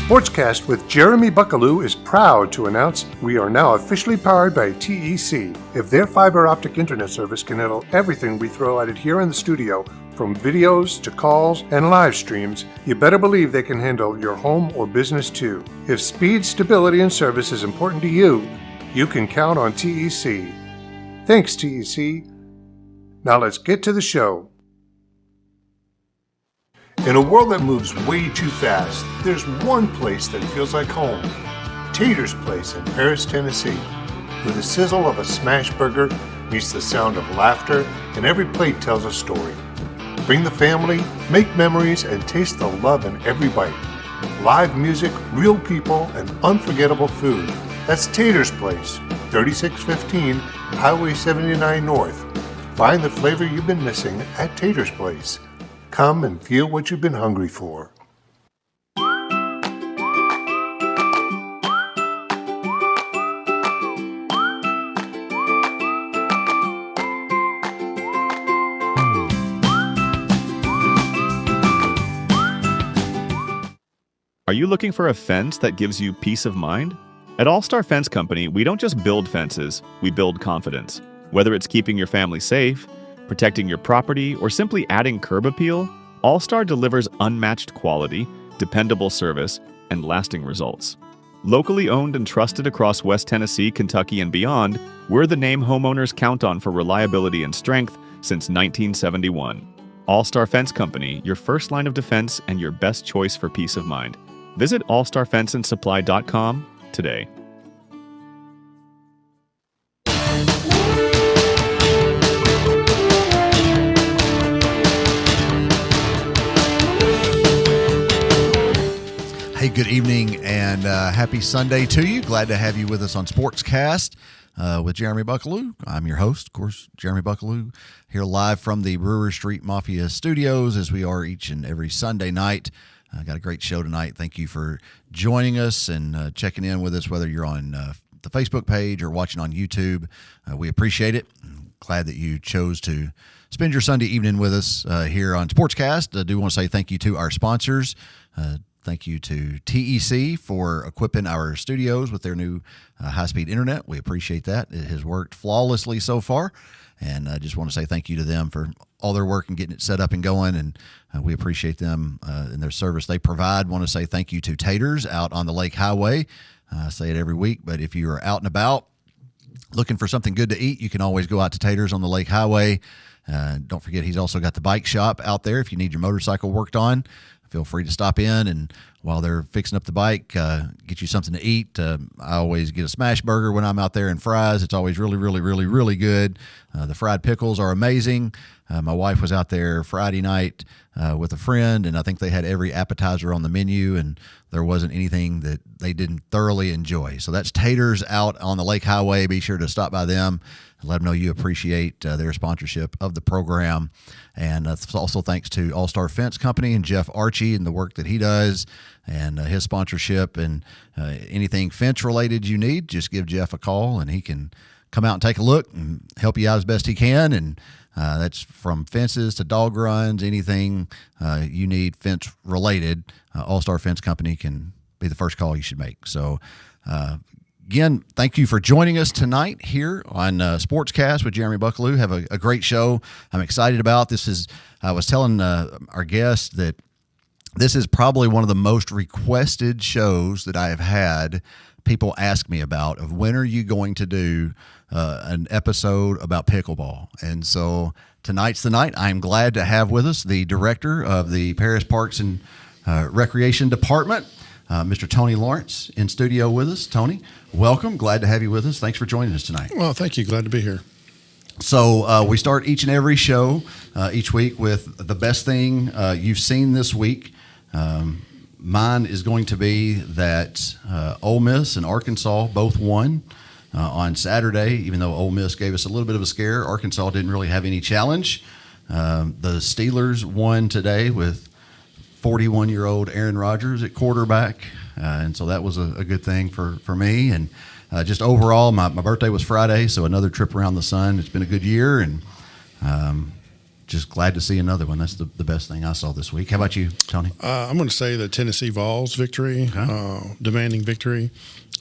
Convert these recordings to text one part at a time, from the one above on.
SportsCast with Jeremy Buckelew is proud to announce we are now officially powered by TEC. If their fiber optic internet service can handle everything we throw at it here in the studio, from videos to calls and live streams, you better believe they can handle your home or business too. If speed, stability, and service is important to you, you can count on TEC. Thanks, TEC. Now let's get to the show. In a world that moves way too fast, there's one place that feels like home. Tater's Place in Paris, Tennessee, where the sizzle of a smash burger meets the sound of laughter, and every plate tells a story. Bring the family, make memories, and taste the love in every bite. Live music, real people, and unforgettable food. That's Tater's Place, 3615 Highway 79 North. Find the flavor you've been missing at Tater's Place. Come and feel what you've been hungry for. Are you looking for a fence that gives you peace of mind? At All-Star Fence Company, we don't just build fences, we build confidence. Whether it's keeping your family safe, protecting your property, or simply adding curb appeal, All-Star delivers unmatched quality, dependable service, and lasting results. Locally owned and trusted across West Tennessee, Kentucky, and beyond, we're the name homeowners count on for reliability and strength since 1971. All-Star Fence Company, your first line of defense and your best choice for peace of mind. Visit allstarfenceandsupply.com today. Hey, good evening and happy Sunday to you. Glad to have you with us on SportsCast with Jeremy Buckelew. I'm your host, of course, Jeremy Buckelew, here live from the Brewer Street Mafia studios as we are each and every Sunday night. Got a great show tonight. Thank you for joining us and checking in with us, whether you're on the Facebook page or watching on YouTube. We appreciate it. Glad that you chose to spend your Sunday evening with us here on SportsCast. I do want to say thank you to our sponsors. Thank you to TEC for equipping our studios with their new high-speed internet. We appreciate that. It has worked flawlessly so far, and I just want to say thank you to them for all their work and getting it set up and going, and we appreciate them and their service they provide. Want to say thank you to Taters out on the Lake Highway. I say it every week, but if you are out and about looking for something good to eat, you can always go out to Taters on the Lake Highway. Don't forget, he's also got the bike shop out there if you need your motorcycle worked on. Feel free to stop in, and while they're fixing up the bike, get you something to eat. I always get a smash burger when I'm out there and fries. It's always really, really, really, really good. The fried pickles are amazing. My wife was out there Friday night with a friend, and I think they had every appetizer on the menu, and there wasn't anything that they didn't thoroughly enjoy. So that's Taters out on the Lake Highway. Be sure to stop by them and let them know you appreciate their sponsorship of the program. And also thanks to All-Star Fence Company and Jeff Archie and the work that he does and his sponsorship. And anything fence-related you need, just give Jeff a call, and he can come out and take a look and help you out as best he can. And that's from fences to dog runs, anything you need fence-related, All-Star Fence Company can be the first call you should make. So, again, thank you for joining us tonight here on SportsCast with Jeremy Buckelew. Have a great show I'm excited about. I was telling our guests that this is probably one of the most requested shows that I have had people ask me about, of when are you going to do an episode about pickleball. And so tonight's the night. I'm glad to have with us the director of the Paris Parks and Recreation Department, Mr. Tony Lawrence, in studio with us. Tony, welcome. Glad to have you with us. Thanks for joining us tonight. Well, thank you. Glad to be here. So we start each and every show each week with the best thing you've seen this week. Mine is going to be that Ole Miss and Arkansas both won on Saturday. Even though Ole Miss gave us a little bit of a scare, Arkansas didn't really have any challenge. The Steelers won today with 41-year-old Aaron Rodgers at quarterback, and so that was a good thing for me. And just overall, my birthday was Friday, so another trip around the sun. It's been a good year, and just glad to see another one. That's the best thing I saw this week. How about you, Tony? I'm going to say the Tennessee Vols victory, demanding victory.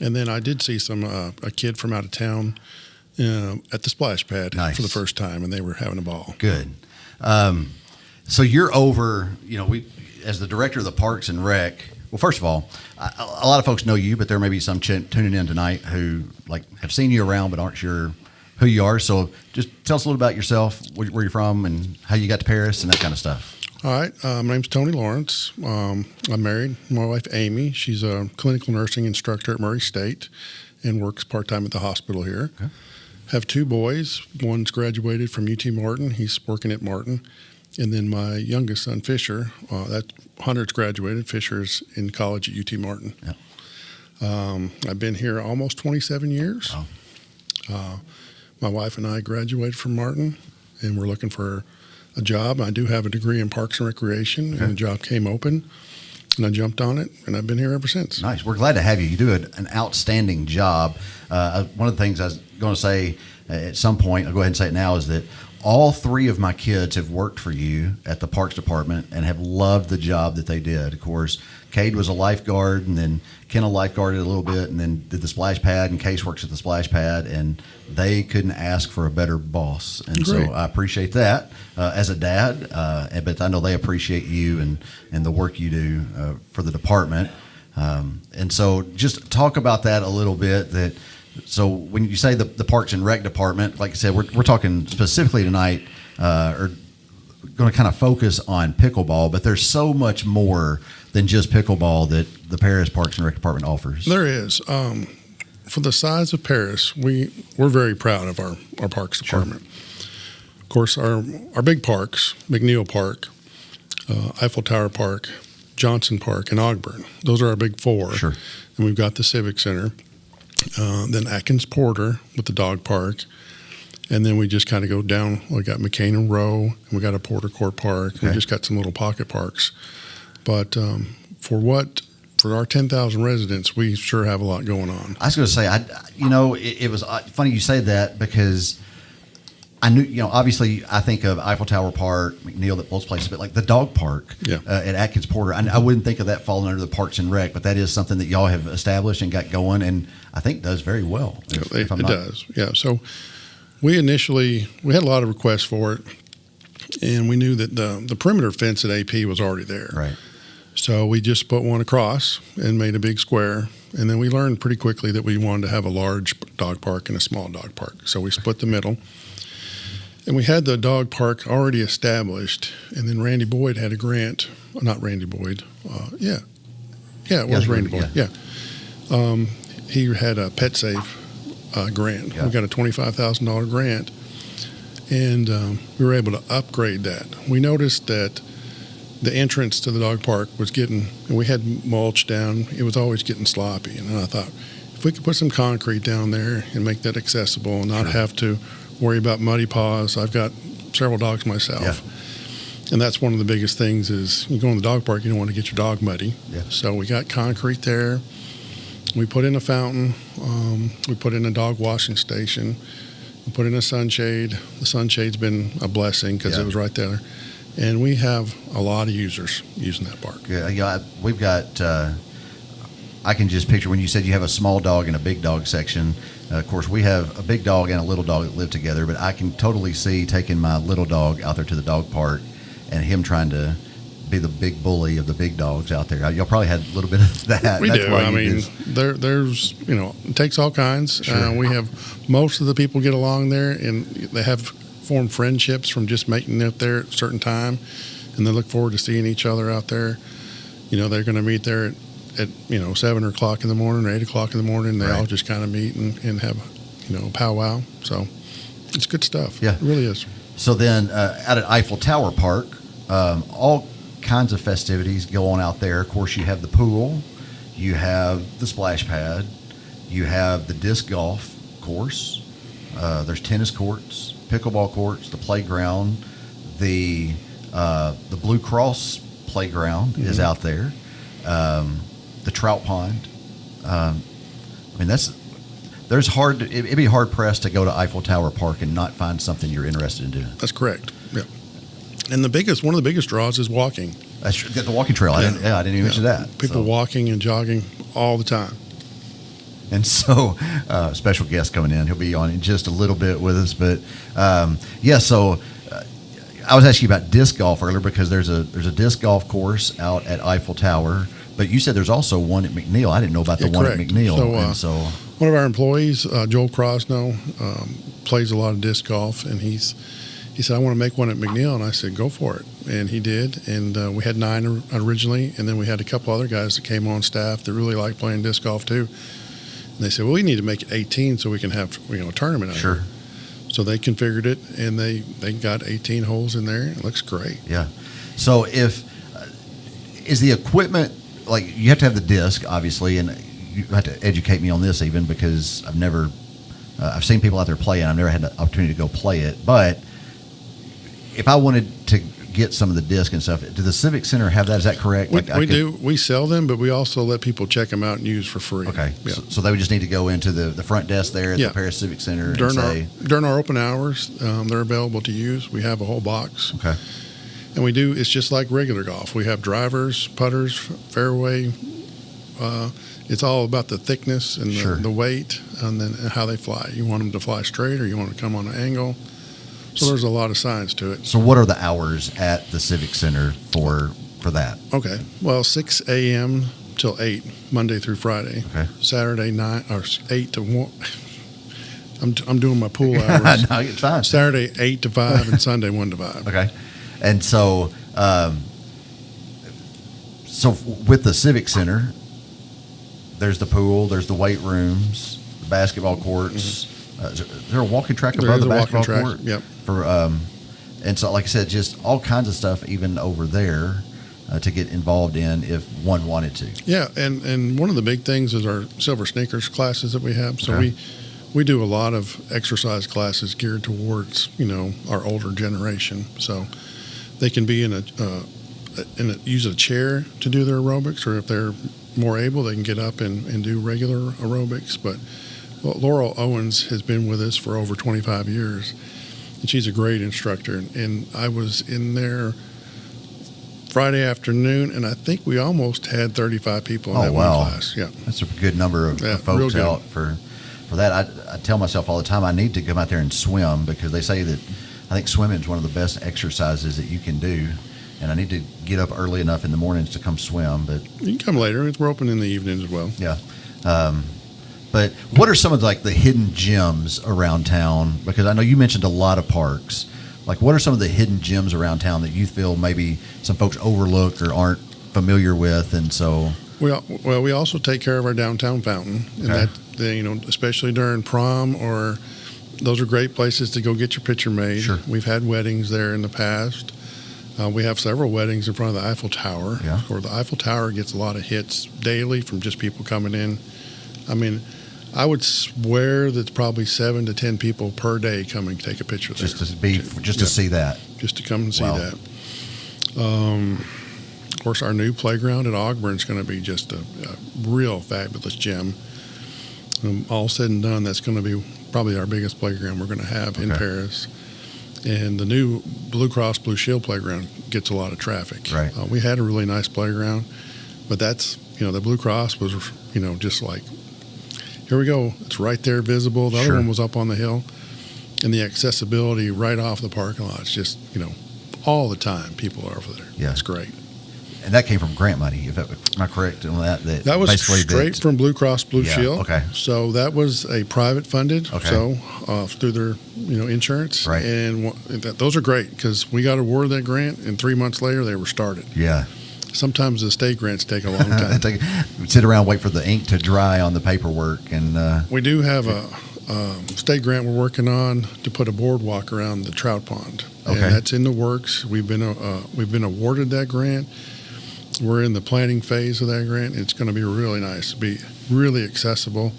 And then I did see a kid from out of town at the splash pad for the first time, and they were having a ball. Good. So you're over, as the director of the Parks and Rec. Well, first of all, a lot of folks know you, but there may be some tuning in tonight who have seen you around but aren't sure who you are. So just tell us a little about yourself, where you're from, and how you got to Paris and that kind of stuff. All right. My name's Tony Lawrence. I'm married. My wife, Amy, she's a clinical nursing instructor at Murray State and works part-time at the hospital here. Okay. Have two boys. One's graduated from UT Martin. He's working at Martin. And then my youngest son, Fisher, Hunter's graduated. Fisher's in college at UT Martin. Yeah. I've been here almost 27 years. Wow. My wife and I graduated from Martin, and we're looking for a job. I do have a degree in Parks and Recreation, and the job came open, and I jumped on it, and I've been here ever since. Nice. We're glad to have you. You do an outstanding job. One of the things I was going to say at some point, I'll go ahead and say it now, is that all three of my kids have worked for you at the Parks Department and have loved the job that they did. Of course, Cade was a lifeguard, and then Ken a lifeguarded a little bit, and then did the splash pad, and Case works at the splash pad, and they couldn't ask for a better boss. And Great. So I appreciate that as a dad, but I know they appreciate you and the work you do for the department. And so just talk about that a little bit. So when you say the Parks and Rec Department, like I said, we're talking specifically tonight, or going to kind of focus on pickleball, but there's so much more than just pickleball that the Paris Parks and Rec Department offers. There is. For the size of Paris, we're very proud of our Parks Department. Sure. Of course, our big parks, McNeil Park, Eiffel Tower Park, Johnson Park, and Ogburn. Those are our big four. Sure. And we've got the Civic Center. Then Atkins Porter with the dog park. And then we just kind of go down. We got McCain and Row, and we got a Porter Court Park. Okay. We just got some little pocket parks. But for our 10,000 residents, we sure have a lot going on. I was going to say, it was funny you say that, because I knew, obviously I think of Eiffel Tower Park, McNeil, that both places, but like the dog park at Atkins Porter, I wouldn't think of that falling under the Parks and Rec, but that is something that y'all have established and got going, and I think does very well. It does, yeah. So we had a lot of requests for it, and we knew that the perimeter fence at AP was already there. Right. So we just put one across and made a big square, and then we learned pretty quickly that we wanted to have a large dog park and a small dog park. So we split the middle. And we had the dog park already established, and then Randy Boyd had a grant. Not Randy Boyd. It was Randy Boyd. Yeah. He had a Pet Safe grant. Yeah. We got a $25,000 grant, and we were able to upgrade that. We noticed that the entrance to the dog park was and we had mulch down. It was always getting sloppy, and I thought, if we could put some concrete down there and make that accessible and not have to worry about muddy paws. I've got several dogs myself. And that's one of the biggest things is you go in the dog park, you don't want to get your dog muddy. Yeah. So we got concrete there. We put in a fountain. We put in a dog washing station. We put in a sunshade. The sunshade's been a blessing because it was right there. And we have a lot of users using that park. Yeah, we've got, I can just picture when you said you have a small dog and a big dog section. Of course, we have a big dog and a little dog that live together, but I can totally see taking my little dog out there to the dog park and him trying to be the big bully of the big dogs out there. Y'all probably had a little bit of that. We do. I mean, there's, it takes all kinds. Sure. We have most of the people get along there, and they have formed friendships from just making it there at a certain time, and they look forward to seeing each other out there. They're going to meet there at 7 o'clock in the morning or 8 o'clock in the morning. They all just kind of meet and have a powwow. So it's good stuff. Yeah, it really is. So then out at Eiffel Tower Park, all kinds of festivities go on out there. Of course, you have the pool, you have the splash pad, you have the disc golf course, there's tennis courts, pickleball courts, the playground, the Blue Cross playground is out there. The trout pond. It'd be hard pressed to go to Eiffel Tower Park and not find something you're interested in doing. That's correct. Yeah. And one of the biggest draws is walking. That's the walking trail. I didn't even mention that. People walking and jogging all the time. And so, special guest coming in. He'll be on in just a little bit with us. But so I was asking you about disc golf earlier because there's a disc golf course out at Eiffel Tower. But you said there's also one at McNeil. I didn't know about the one correct. at McNeil. So, one of our employees, Joel Crosno, plays a lot of disc golf, and he said, I want to make one at McNeil, and I said, go for it. And he did, and we had 9 originally, and then we had a couple other guys that came on staff that really liked playing disc golf too. And they said, well, we need to make it 18 so we can have a tournament out Sure. here. So they configured it, and they got 18 holes in there. It looks great. Yeah. So is the equipment, like you have to have the disc, obviously, and you have to educate me on this even because I've seen people out there playing. I've never had the opportunity to go play it, but if I wanted to get some of the disc and stuff, do the Civic Center have that? Is that correct? We do. We sell them, but we also let people check them out and use for free. Okay. Yeah. So they would just need to go into the front desk there at the Paris Civic Center during our open hours, they're available to use. We have a whole box. Okay. And it's just like regular golf. We have drivers, putters, fairway. It's all about the thickness and the weight and then how they fly. You want them to fly straight or you want them to come on an angle. So there's a lot of science to it. So what are the hours at the Civic Center for that? Okay. Well, 6 a.m. till 8, Monday through Friday. Okay. Saturday 8 to 1. I'm doing my pool hours. No, it's fine. Saturday 8 to 5 and Sunday 1 to 5. Okay. And so with the Civic Center, there's the pool, there's the weight rooms, the basketball courts. Is there a walking track above the basketball court? Yep. And so, like I said, just all kinds of stuff even over there to get involved in if one wanted to. Yeah, and one of the big things is our Silver Sneakers classes that we have. So we do a lot of exercise classes geared towards our older generation. So they can be use a chair to do their aerobics, or if they're more able, they can get up and do regular aerobics. But Laurel Owens has been with us for over 25 years, and she's a great instructor. And I was in there Friday afternoon, and I think we almost had 35 people in that one class. Yeah, that's a good number of folks out for that. I tell myself all the time I need to come out there and swim because they say that I think swimming is one of the best exercises that you can do. And I need to get up early enough in the mornings to come swim. But you can come later. We're open in the evenings as well. Yeah. But what are some of the hidden gems around town? Because I know you mentioned a lot of parks. What are some of the hidden gems around town that you feel maybe some folks overlook or aren't familiar with? And so we also take care of our downtown fountain, and that especially during prom those are great places to go get your picture made. Sure. We've had weddings there in the past. We have several weddings in front of the Eiffel Tower. Yeah. Or the Eiffel Tower gets a lot of hits daily from just people coming in. I mean, I would swear that probably 7 to 10 people per day come and take a picture there. To see that. Just to come and see that. Of course, our new playground at Ogburn is going to be just a real fabulous gem. All said and done, that's going to be probably our biggest playground we're going to have in Paris. And the new Blue Cross Blue Shield playground gets a lot of traffic. Right. We had a really nice playground, but that's, the Blue Cross was, just like, here we go. It's right there visible. The other one was up on the hill. And the accessibility right off the parking lot. It's just, all the time people are over there. Yeah. It's great. And that came from grant money, am I correct on that? That was straight from Blue Cross Blue Shield. Okay. So that was a private funded. Okay. So through their insurance. Right. And those are great because we got awarded that grant, and 3 months later they were started. Yeah. Sometimes the state grants take a long time. Sit around, wait for the ink to dry on the paperwork, and we do have a state grant we're working on to put a boardwalk around the trout pond. Okay. And that's in the works. We've been awarded that grant. We're in the planning phase of that grant. It's going to be really nice. It'll be really accessible,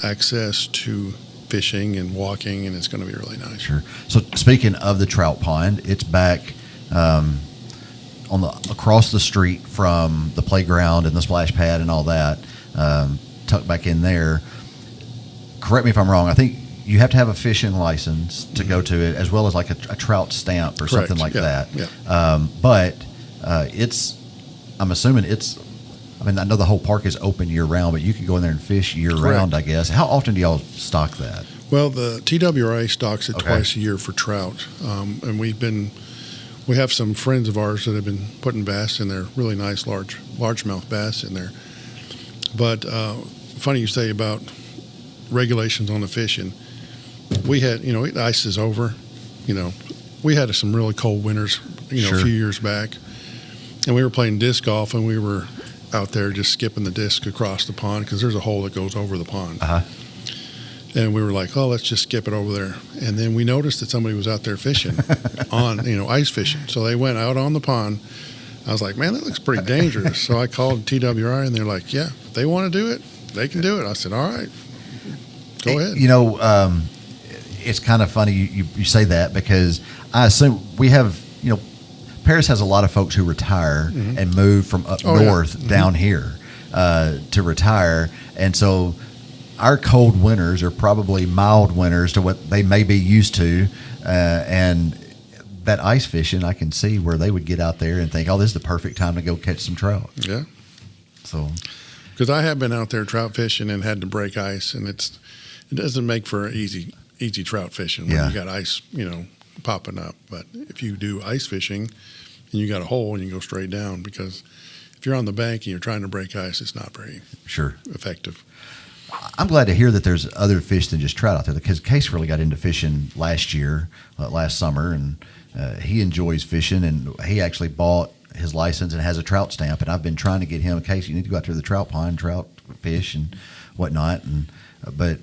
access to fishing and walking, and it's going to be really nice. Sure. So speaking of the trout pond, it's back across the street from the playground and the splash pad and all that, tucked back in there. Correct me if I'm wrong. I think you have to have a fishing license to go to it, as well as like a trout stamp or Correct. something like Yeah. that. Yeah. But I'm assuming I know the whole park is open year round, but you can go in there and fish year round, I guess. How often do y'all stock that? Well, the TWRA stocks it Okay. twice a year for trout, and we have some friends of ours that have been putting bass in there, really nice largemouth bass in there. But funny you say about regulations on the fishing. We had, the ice is over. We had some really cold winters, Sure. a few years back, and we were playing disc golf, and we were out there just skipping the disc across the pond because there's a hole that goes over the pond. Uh-huh. And we were like, oh, let's just skip it over there. And then we noticed that somebody was out there fishing ice fishing. So they went out on the pond. I was like, man, that looks pretty dangerous. So I called TWR, and they're like, yeah, if they want to do it, they can do it. I said, all right, go ahead. It's kind of funny you say that, because I assume we have, Paris has a lot of folks who retire and move from up north down here to retire. And so our cold winters are probably mild winters to what they may be used to. And that ice fishing, I can see where they would get out there and think, oh, this is the perfect time to go catch some trout. Yeah. So, because I have been out there trout fishing and had to break ice, and it doesn't make for easy trout fishing when you got ice, popping up. But if you do ice fishing and you got a hole and you go straight down, because if you're on the bank and you're trying to break ice, it's not very effective. I'm glad to hear that there's other fish than just trout out there, because Case really got into fishing last summer, and he enjoys fishing, and he actually bought his license and has a trout stamp. And I've been trying to get him, Case, you need to go out to the trout pond, trout fish and whatnot. But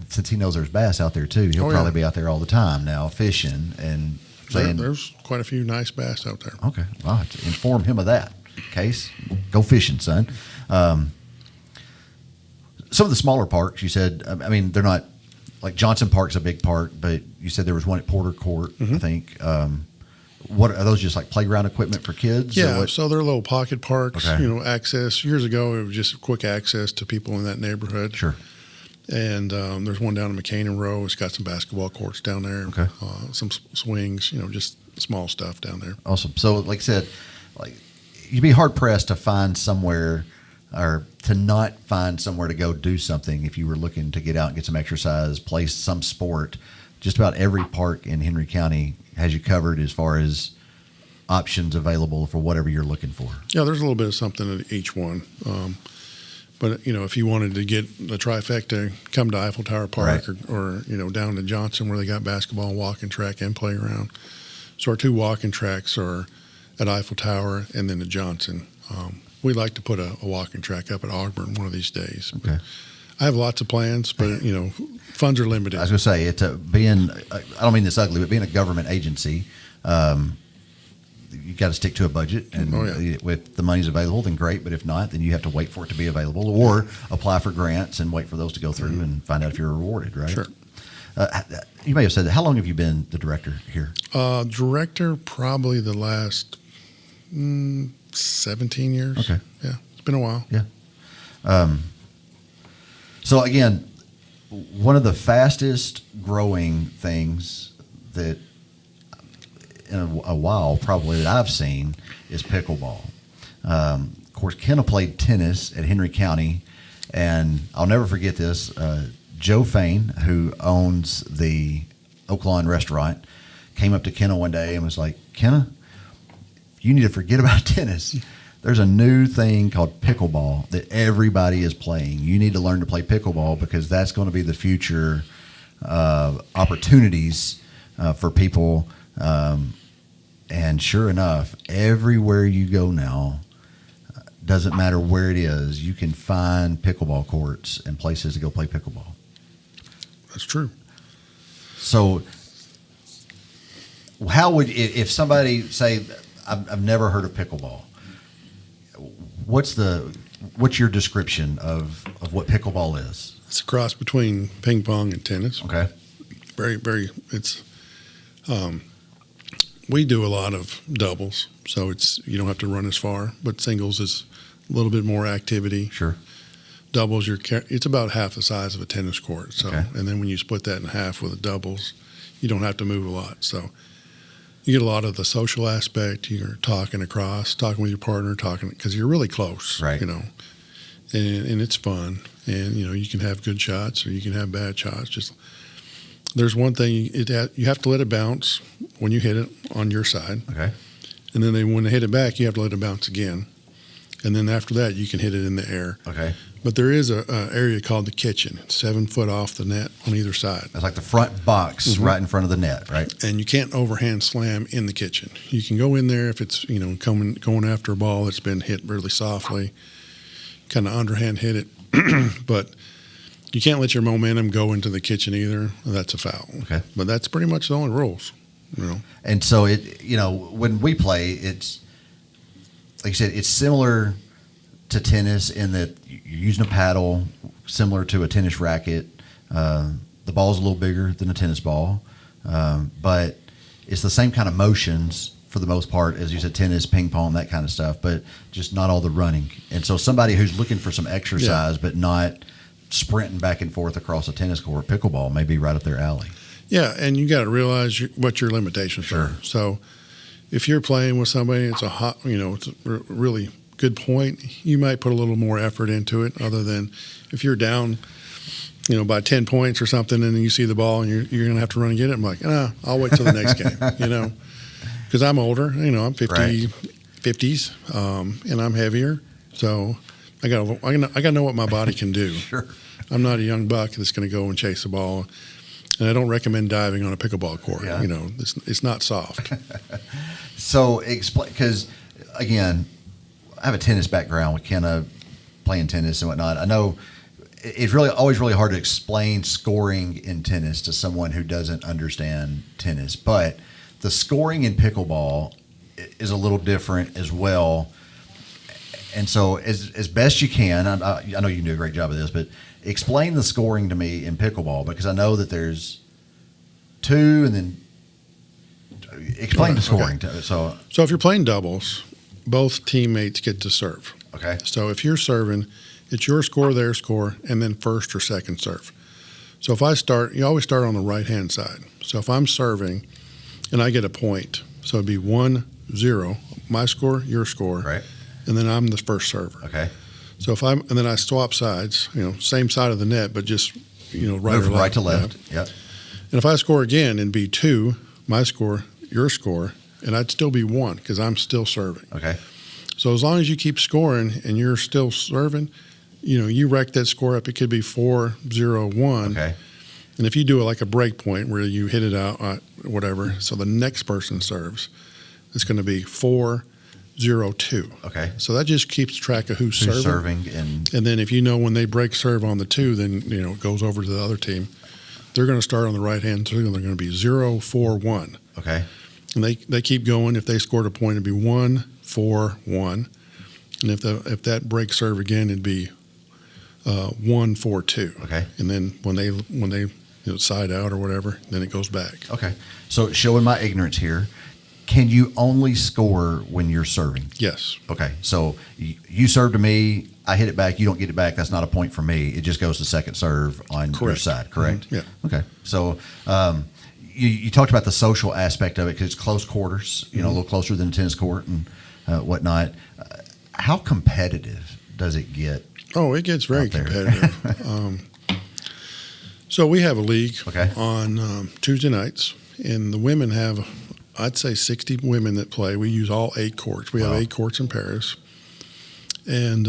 since he knows there's bass out there too, he'll probably be out there all the time now fishing and saying, there's quite a few nice bass out there. Okay, I'll have to inform him of that. Case, go fishing, son. Some of the smaller parks, you said, they're not, like Johnson Park's a big park, but you said there was one at Porter Court, I think. What are those, just like playground equipment for kids? Yeah, so they're little pocket parks, Okay. Access. Years ago, it was just quick access to people in that neighborhood. Sure. And there's one down in McCain Row. It's got some basketball courts down there, Okay. Some swings, just small stuff down there. Awesome. So, like I said, you'd be hard pressed to find somewhere, or to not find somewhere to go do something if you were looking to get out and get some exercise, play some sport. Just about every park in Henry County has you covered as far as options available for whatever you're looking for. Yeah, there's a little bit of something at each one. But, if you wanted to get the trifecta, come to Eiffel Tower Park, Right. or down to Johnson, where they got basketball, walking track, and playground. So our two walking tracks are at Eiffel Tower and then at Johnson. We'd like to put a walking track up at Auburn one of these days. Okay. I have lots of plans, but, funds are limited. I was going to say, it's being, I don't mean this ugly, but being a government agency, you got to stick to a budget, and if the money's available, then great. But if not, then you have to wait for it to be available, or apply for grants and wait for those to go through and find out if you're rewarded, right? Sure. You may have said that. How long have you been the director here? Director, probably the last 17 years. Okay. Yeah, it's been a while. Yeah. So again, one of the fastest growing things that in a while probably that I've seen is pickleball. Of course, Kenna played tennis at Henry County, and I'll never forget this. Joe Fain, who owns the Oak Lawn restaurant, came up to Kenna one day and was like, Kenna, you need to forget about tennis. There's a new thing called pickleball that everybody is playing. You need to learn to play pickleball, because that's going to be the future opportunities for people. And sure enough, everywhere you go now, doesn't matter where it is, you can find pickleball courts and places to go play pickleball. That's true. So how would, if somebody say, I've never heard of pickleball, what's your description of what pickleball is? It's a cross between ping pong and tennis. Okay. Very, very, we do a lot of doubles, so you don't have to run as far, but singles is a little bit more activity. Sure. doubles, it's about half the size of a tennis court. So, and then when you split that in half with the doubles, you don't have to move a lot. So you get a lot of the social aspect. You're talking with your partner, because you're really close, right? You know, and it's fun. And, you know, you can have good shots or you can have bad shots. Just there's one thing, you have to let it bounce when you hit it on your side. Okay. And then when they hit it back, you have to let it bounce again. And then after that, you can hit it in the air. Okay. But there is a area called the kitchen. It's 7 foot off the net on either side. That's like the front box right in front of the net, right? And you can't overhand slam in the kitchen. You can go in there if it's, you know, going after a ball that's been hit really softly, kind of underhand hit it. But you can't let your momentum go into the kitchen either. That's a foul. Okay. But that's pretty much the only rules, you know. And so when we play, it's like you said, it's similar to tennis in that you're using a paddle similar to a tennis racket. The ball's a little bigger than a tennis ball, but it's the same kind of motions for the most part, as you said, tennis, ping pong, that kind of stuff, but just not all the running. And so somebody who's looking for some exercise but not sprinting back and forth across a tennis court, pickleball may be right up their alley. Yeah, and you got to realize what your limitations are. So if you're playing with somebody, it's it's a really good point, you might put a little more effort into it, other than if you're down, you know, by 10 points or something, and then you see the ball and you're going to have to run and get it. I'm like, I'll wait till the next game, you know, because I'm older, you know, I'm 50s, and I'm heavier. So I got to know what my body can do. Sure. I'm not a young buck that's going to go and chase the ball. And I don't recommend diving on a pickleball court. Yeah. You know, it's not soft. So explain, because again, I have a tennis background with Kenna playing tennis and whatnot. I know it's always really hard to explain scoring in tennis to someone who doesn't understand tennis. But the scoring in pickleball is a little different as well. And so as best you can, I know you can do a great job of this, but explain the scoring to me in pickleball, because I know that there's two, and then explain the scoring. Okay. So if you're playing doubles, both teammates get to serve. Okay. So if you're serving, it's your score, their score, and then first or second serve. So if I start, you always start on the right-hand side. So if I'm serving and I get a point, so it'd be 1-0, my score, your score, right, and then I'm the first server. Okay. So and then I swap sides, you know, same side of the net, but just, you know, right move or left. right to left. Yep. And if I score again and be 2, my score, your score, and I'd still be 1 because I'm still serving. Okay. So as long as you keep scoring and you're still serving, you know, you rack that score up. It could be 4-0-1. Okay. And if you do it like a break point where you hit it out, whatever, so the next person serves, it's going to be 4-0-2. Okay. So that just keeps track of who's serving. And then if you know when they break serve on the 2, then, you know, it goes over to the other team. They're going to start on the right hand too, and they're going to be 0-4-1. Okay. And they keep going. If they scored a point, it'd be 1-4-1. And if that break serve again, it'd be 1-4-2. Okay. And then when they you know, side out or whatever, then it goes back. Okay. So showing my ignorance here, can you only score when you're serving? Yes. Okay. So you serve to me, I hit it back, you don't get it back. That's not a point for me. It just goes to second serve on your side, correct? Mm-hmm. Yeah. Okay. So you talked about the social aspect of it because it's close quarters, you know, a little closer than a tennis court and whatnot. How competitive does it get? Oh, it gets very competitive. So we have a league on Tuesday nights, and the women have, I'd say, 60 women that play. We use all 8 courts. We have 8 courts in Paris. And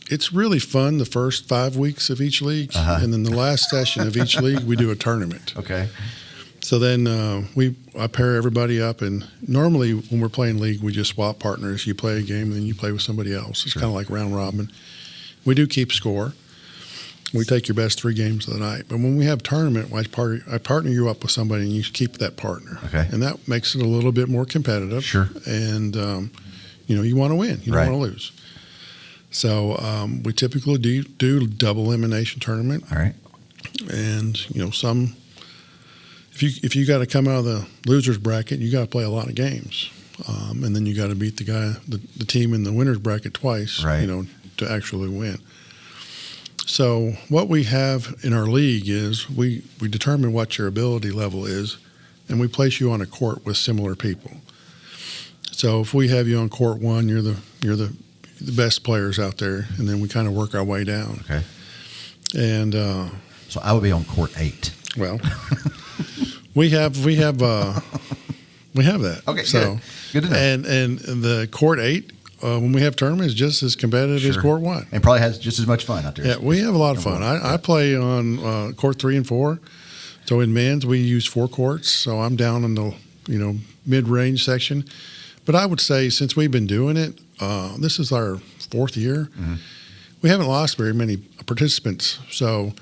it's really fun the first 5 weeks of each league. And then the last session of each league, we do a tournament. Okay. So then I pair everybody up, and normally when we're playing league, we just swap partners. You play a game, and then you play with somebody else. It's kind of like round robin. We do keep score. We take your best 3 games of the night. But when we have tournament, I partner you up with somebody, and you keep that partner. Okay. And that makes it a little bit more competitive. Sure. And, you know, you want to win. You don't want to lose. So we typically do double elimination tournament. All right. And, you know, if you got to come out of the loser's bracket, you got to play a lot of games. And then you got to beat the team in the winner's bracket twice, right, you know, to actually win. So what we have in our league is we determine what your ability level is, and we place you on a court with similar people. So if we have you on court 1, you're the best players out there, and then we kind of work our way down. Okay. And so I would be on court 8. Well, we have that. Okay, so good to know. And the court 8, when we have tournaments, is just as competitive as court 1, and probably has just as much fun out there. Yeah, we have a lot of fun. I play on court 3 and 4. So in men's, we use 4 courts. So I'm down in the mid-range section. But I would say since we've been doing it, this is our 4th year. Mm-hmm. We haven't lost very many participants. So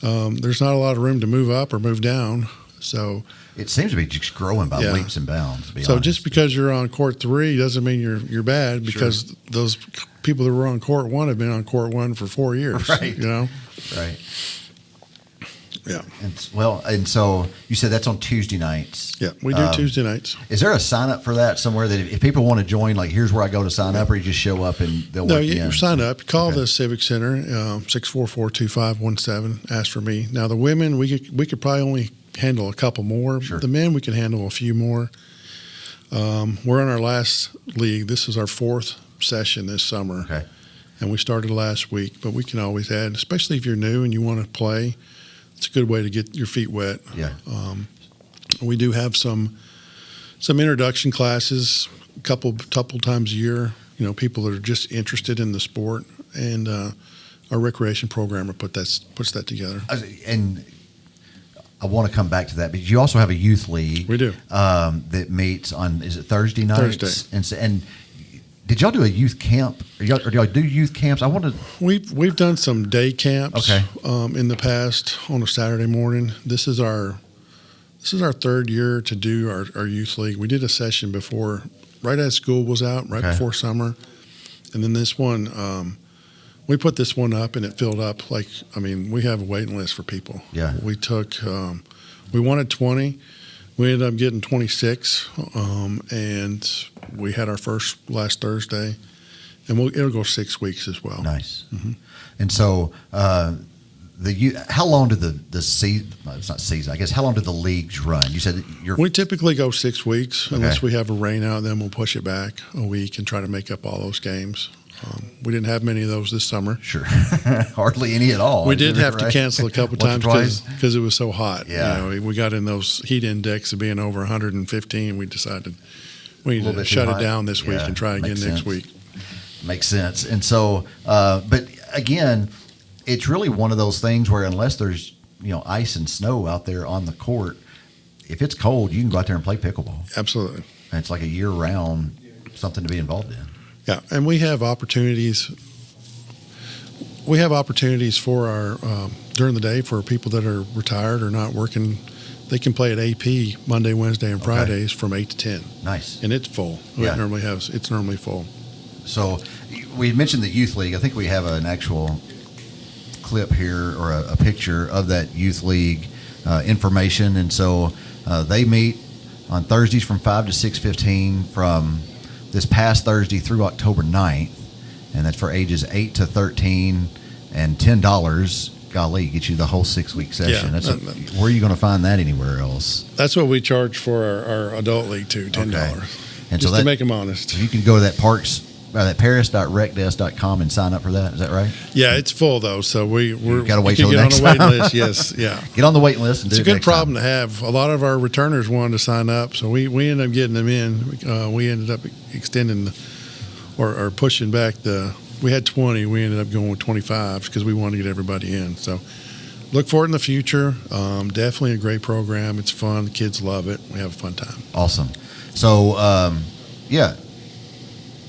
there's not a lot of room to move up or move down. So it seems to be just growing by leaps and bounds. To be so honest. Just because you're on court 3 doesn't mean you're bad, because those people that were on court 1 have been on court 1 for 4 years. Right. Right. Yeah. And so you said that's on Tuesday nights. Yeah, we do Tuesday nights. Is there a sign up for that somewhere that if people want to join, like here's where I go to sign up, or you just show up and they'll work you sign up. Call the Civic Center, 644-2517. Ask for me. Now the women, we could probably only handle a couple more. Sure. The men, we can handle a few more. We're in our last league. This is our 4th session this summer. Okay. And we started last week, but we can always add, especially if you're new and you want to play. It's a good way to get your feet wet. Yeah. We do have some introduction classes a couple times a year. People that are just interested in the sport, and our recreation programmer puts that together. And I want to come back to that, but you also have a youth league. We do. That meets on, is it Thursday nights? Thursday. And did y'all do a youth camp? Or do y'all do youth camps? I want to. We've done some day camps. Okay. In the past on a Saturday morning. This is our 3rd year to do our youth league. We did a session before, right as school was out, before summer, and then this one. We put this one up and it filled up. We have a waiting list for people. Yeah. We took. We wanted 20. We ended up getting 26, and we had our first last Thursday, and it'll go 6 weeks as well. Nice. Mm-hmm. And so, how long did the season? It's not season. I guess how long did the leagues run? You said that we typically go 6 weeks unless we have a rain out. Then we'll push it back a week and try to make up all those games. We didn't have many of those this summer. Sure. Hardly any at all. We did have to cancel a couple times because it was so hot. Yeah. We got in those heat index of being over 115. We decided we need to shut it down this week and try again next week. Makes sense. And so, but again, it's really one of those things where unless there's, ice and snow out there on the court, if it's cold, you can go out there and play pickleball. Absolutely. And it's like a year-round something to be involved in. Yeah, and we have opportunities. We have opportunities for our during the day for people that are retired or not working. They can play at AP Monday, Wednesday, and Fridays from 8 to 10. Nice. And it's full. Yeah. It's normally full. So we mentioned the youth league. I think we have an actual clip here or a picture of that youth league information. And so they meet on Thursdays from 5 to 6:15 from this past Thursday through October 9th, and that's for ages 8 to 13, and $10. Golly, get you the whole 6-week session. Yeah, where are you going to find that anywhere else? That's what we charge for our adult league too, $10. Okay. And just so to make them honest. You can go to that paris.recdesk.com and sign up for that. Is that right? Yeah, it's full though, so we're got to wait till the next on the time. waiting list. Yes, yeah. Get on the waiting list. And it's do a good next problem time. to have. A lot of our returners wanted to sign up, so we ended up getting them in. We ended up extending or pushing back we had 20. We ended up going with 25 because we wanted to get everybody in. So look for it in the future. Definitely a great program. It's fun. The kids love it. We have a fun time. Awesome. So,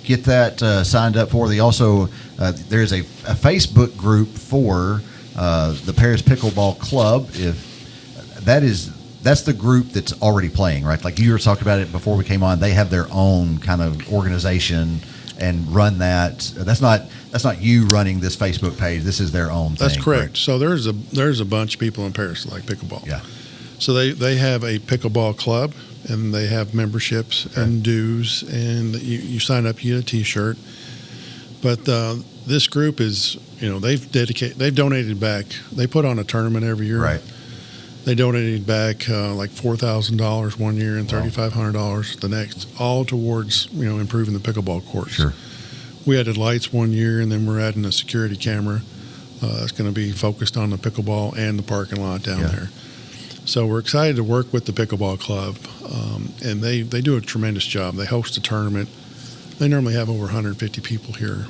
get that signed up for. They also there's a Facebook group for the Paris Pickleball Club. That's the group that's already playing, right? Like you were talking about it before we came on. They have their own kind of organization and run that. That's not you running this Facebook page. This is their own thing. That's correct. Right? So there's a bunch of people in Paris that like pickleball. Yeah. So they have a pickleball club, and they have memberships and dues, and you sign up, you get a T-shirt. But this group is, they've donated back. They put on a tournament every year. Right. They donated back like $4,000 one year and $3,500 the next, all towards improving the pickleball courts. Sure. We added lights one year, and then we're adding a security camera that's going to be focused on the pickleball and the parking lot down there. So we're excited to work with the pickleball club, and they do a tremendous job. They host a tournament. They normally have over 150 people here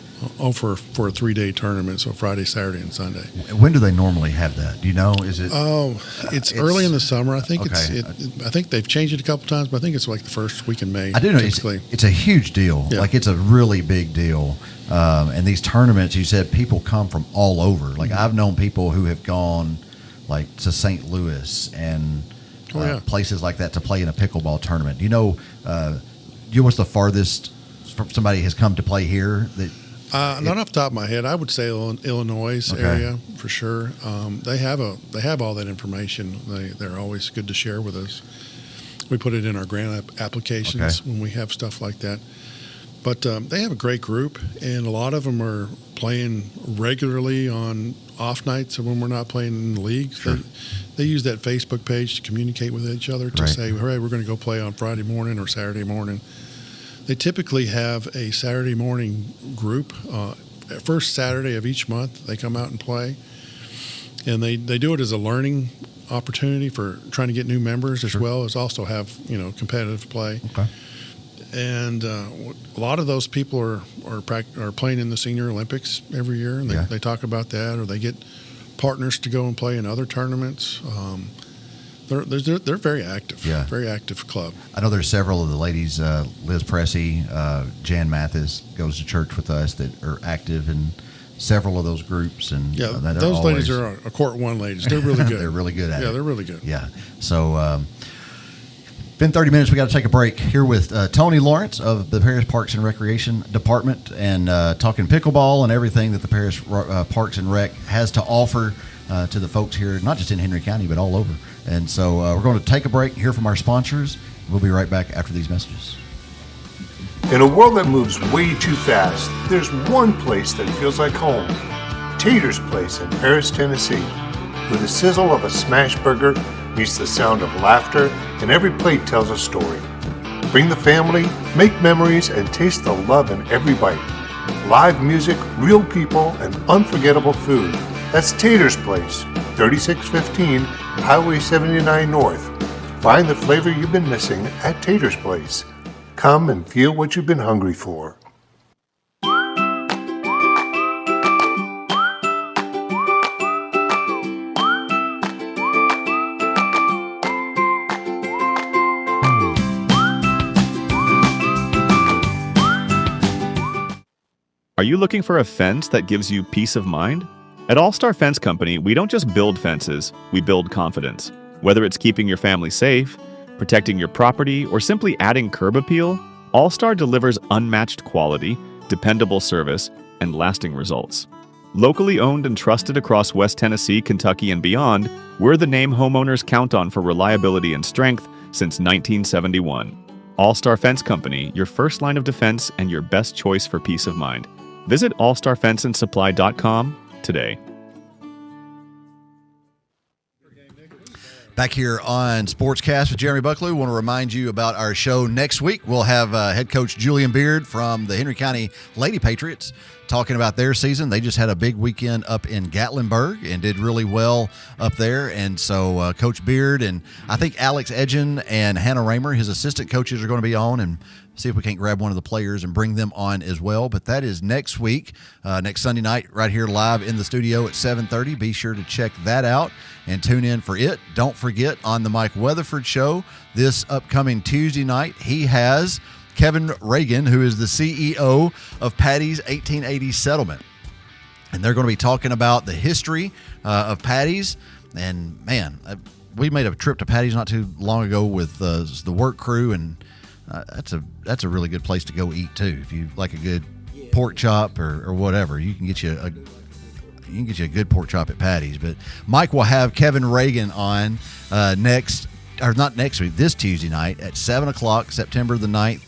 for a 3-day tournament, so Friday, Saturday, and Sunday. When do they normally have that? Do you know? Is it? It's early in the summer. I think okay. I think they've changed it a couple times, but I think it's like the first week in May. I do know it's a huge deal. Yeah. Like, it's a really big deal. And these tournaments, you said people come from all over. Like, I've known people who have gone like to St. Louis and places like that to play in a pickleball tournament. What's the farthest somebody has come to play here? Not off the top of my head, I would say Illinois area for sure. They have all that information. They're always good to share with us. We put it in our grant applications when we have stuff like that. But they have a great group, and a lot of them are playing regularly on off nights when we're not playing in the leagues. Sure. They use that Facebook page to communicate with each other to say, hey, we're going to go play on Friday morning or Saturday morning. They typically have a Saturday morning group. First Saturday of each month, they come out and play. And they do it as a learning opportunity for trying to get new members, as well as also have competitive play. Okay. And a lot of those people are playing in the Senior Olympics every year, and they talk about that, or they get partners to go and play in other tournaments. They're very active. Very active club. I know there's several of the ladies, Liz Pressey, Jan Mathis goes to church with us, that are active in several of those groups. And those ladies are Court 1 ladies. They're really good. They're really good at it. Yeah, they're really good. Yeah. So been 30 minutes. We got to take a break here with Tony Lawrence of the Paris Parks and Recreation Department, and talking pickleball and everything that the Paris Parks and Rec has to offer to the folks here, not just in Henry County, but all over. And so we're going to take a break, hear from our sponsors. We'll be right back after these messages. In a world that moves way too fast, there's one place that feels like home. Tater's Place in Paris, Tennessee, where the sizzle of a smash burger meets the sound of laughter, and every plate tells a story. Bring the family, make memories, and taste the love in every bite. Live music, real people, and unforgettable food. That's Tater's Place, 3615 Highway 79 North. Find the flavor you've been missing at Tater's Place. Come and feel what you've been hungry for. Are you looking for a fence that gives you peace of mind? At All-Star Fence Company, we don't just build fences, we build confidence. Whether it's keeping your family safe, protecting your property, or simply adding curb appeal, All-Star delivers unmatched quality, dependable service, and lasting results. Locally owned and trusted across West Tennessee, Kentucky, and beyond, we're the name homeowners count on for reliability and strength since 1971. All-Star Fence Company, your first line of defense and your best choice for peace of mind. Visit allstarfenceandsupply.com today. Back here on SportsCast with Jeremy Buckelew. Want to remind you about our show next week. We'll have head coach Julian Beard from the Henry County Lady Patriots talking about their season. They just had a big weekend up in Gatlinburg and did really well up there. And so Coach Beard and I think Alex Edgen and Hannah Raymer, his assistant coaches, are going to be on, and see if we can't grab one of the players and bring them on as well. But that is next week, next Sunday night, right here live in the studio at 7:30. Be sure to check that out and tune in for it. Don't forget, on the Mike Weatherford Show this upcoming Tuesday night, he has Kevin Reagan, who is the CEO of Patty's 1880 Settlement. And they're going to be talking about the history of Patty's. And, man, we made a trip to Patty's not too long ago with the work crew, and that's a really good place to go eat too. If you like a good pork chop or whatever, you can get you a good pork chop at Patty's. But Mike will have Kevin Reagan on this Tuesday night at 7 o'clock, September the 9th.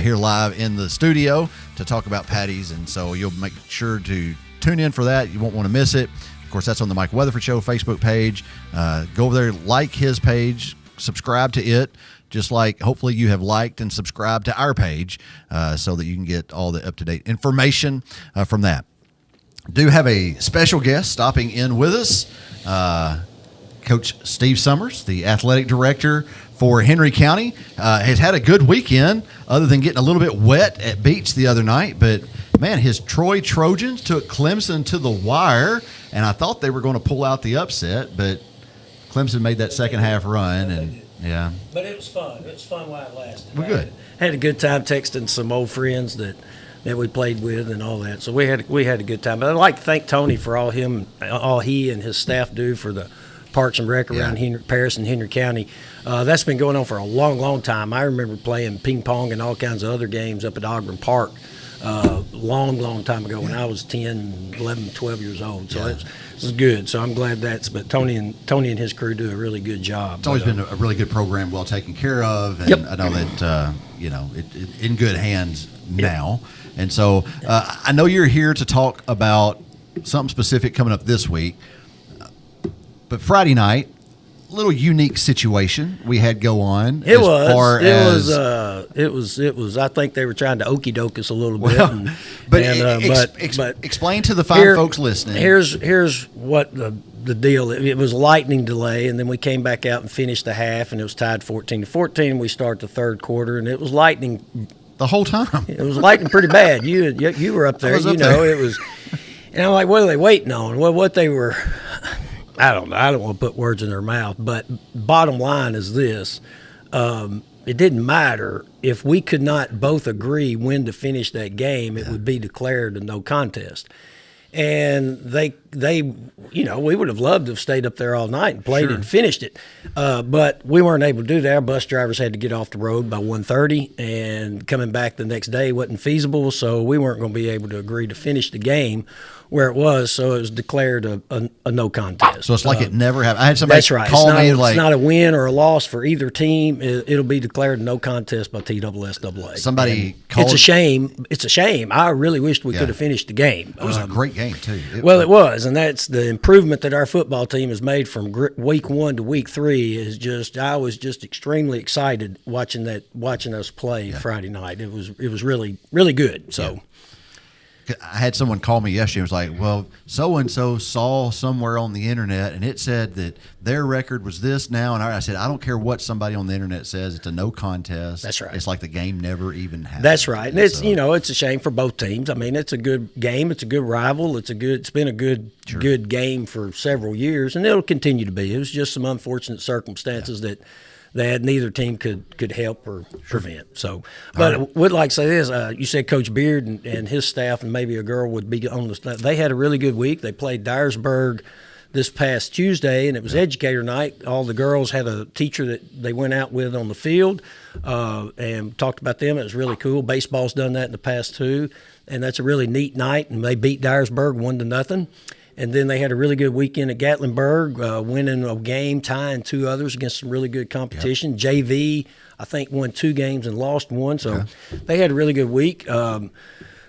here live in the studio to talk about patties, and so you'll make sure to tune in for that. You won't want to miss it. Of course, that's on the Mike Weatherford Show Facebook page. Go over there, like his page, subscribe to it, just like hopefully you have liked and subscribed to our page so that you can get all the up-to-date information from that. Do have a special guest stopping in with us, Coach Steve Summers, the athletic director for Henry County. Has had a good weekend other than getting a little bit wet at Beach the other night, but man, his Troy Trojans took Clemson to the wire, and I thought they were going to pull out the upset, but Clemson made that second half run, and yeah. But it was fun. It was fun while it lasted. We're good. Had a good time texting some old friends that we played with and all that. So we had a good time. But I'd like to thank Tony for all he and his staff do for the Parks and Rec around Paris and Henry County. That's been going on for a long, long time. I remember playing ping pong and all kinds of other games up at Ogburn Park long time ago when I was 10, 11, 12 years old. So it was good. So I'm glad but Tony and his crew do a really good job. It's always been a really good program, well taken care of, and I know that it in good hands now. And so I know you're here to talk about something specific coming up this week, but Friday night, little unique situation we had go on. It was. I think they were trying to okey doke us a little bit. But explain to the fine folks listening. Here's what the deal. It was a lightning delay, and then we came back out and finished the half, and it was tied 14-14. We start the third quarter, and it was lightning the whole time. It was lightning pretty bad. You were up there. It was. And I'm like, what are they waiting on? Well, what they were. I don't know. I don't want to put words in their mouth, but bottom line is this. It didn't matter. If we could not both agree when to finish that game, it would be declared a no contest. And they we would have loved to have stayed up there all night and played and finished it. But we weren't able to do that. Our bus drivers had to get off the road by 1:30, and coming back the next day wasn't feasible, so we weren't going to be able to agree to finish the game where it was, so it was declared a no contest. So it's like it never happened. I had somebody call me like... It's not a win or a loss for either team. It'll be declared a no contest by TSSAA. Somebody called... It's a shame. It's a shame. I really wished we could have finished the game. It was a great game, too. It was, and that's the improvement that our football team has made from week 1 to week 3 is just. I was just extremely excited watching us play Friday night. It was really, really good. So. I had someone call me yesterday and was like, well, so-and-so saw somewhere on the internet and it said that their record was this now. And I said, I don't care what somebody on the internet says. It's a no contest. That's right. It's like the game never even happened. That's right. And it's, it's a shame for both teams. I mean, it's a good game. It's a good rival. It's been a good game for several years, and it'll continue to be. It was just some unfortunate circumstances that neither team could help or prevent. So, but I would like to say this: you said Coach Beard and his staff, and maybe a girl would be on the staff. They had a really good week. They played Dyersburg this past Tuesday, and it was educator night. All the girls had a teacher that they went out with on the field and talked about them. It was really cool. Baseball's done that in the past too, and that's a really neat night. And they beat Dyersburg 1-0. And then they had a really good weekend at Gatlinburg, winning a game, tying 2 others against some really good competition. Yep. JV, I think, won 2 games and lost 1. So they had a really good week.